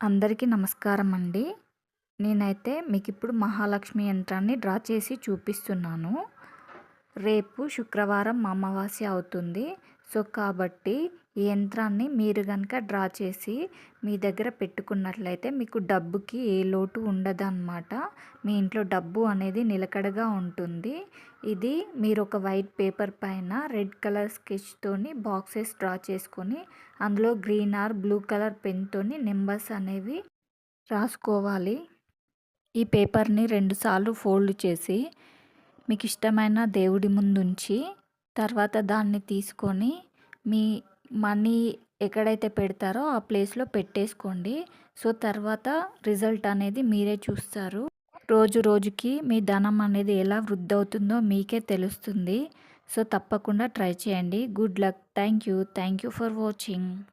అందరికీ నమస్కారం అండి. నేనైతే మీకిప్పుడు మహాలక్ష్మి యంత్రాన్ని డ్రా చేసి చూపిస్తున్నాను. రేపు శుక్రవారం అమావాస్య అవుతుంది. కాబట్టి ఈ యంత్రాన్ని మీరు గనక డ్రా చేసి మీ దగ్గర పెట్టుకున్నట్లయితే మీకు డబ్బుకి ఏ లోటు ఉండదనమాట. మీ ఇంట్లో డబ్బు అనేది నిలకడగా ఉంటుంది. ఇది మీరు ఒక వైట్ పేపర్ పైన రెడ్ కలర్ స్కెచ్‌తోని బాక్సెస్ డ్రా చేసుకొని అందులో గ్రీన్ ఆర్ బ్లూ కలర్ పెన్‌తోని నంబర్స్ అనేవి రాసుకోవాలి. ఈ పేపర్‌ని 2 సార్లు ఫోల్డ్ చేసి మీకిష్టమైన దేవుడి ముందుంచి, తర్వాత దాన్ని తీసుకొని మీ మనీ ఎక్కడైతే పెడతారో ఆ ప్లేస్‌లో పెట్టేసుకోండి. తర్వాత రిజల్ట్ అనేది మీరే చూస్తారు. రోజు రోజుకి మీ ధనం అనేది ఎలా వృద్ధవుతుందో మీకే తెలుస్తుంది. తప్పకుండా ట్రై చేయండి. Good luck. Thank you for watching.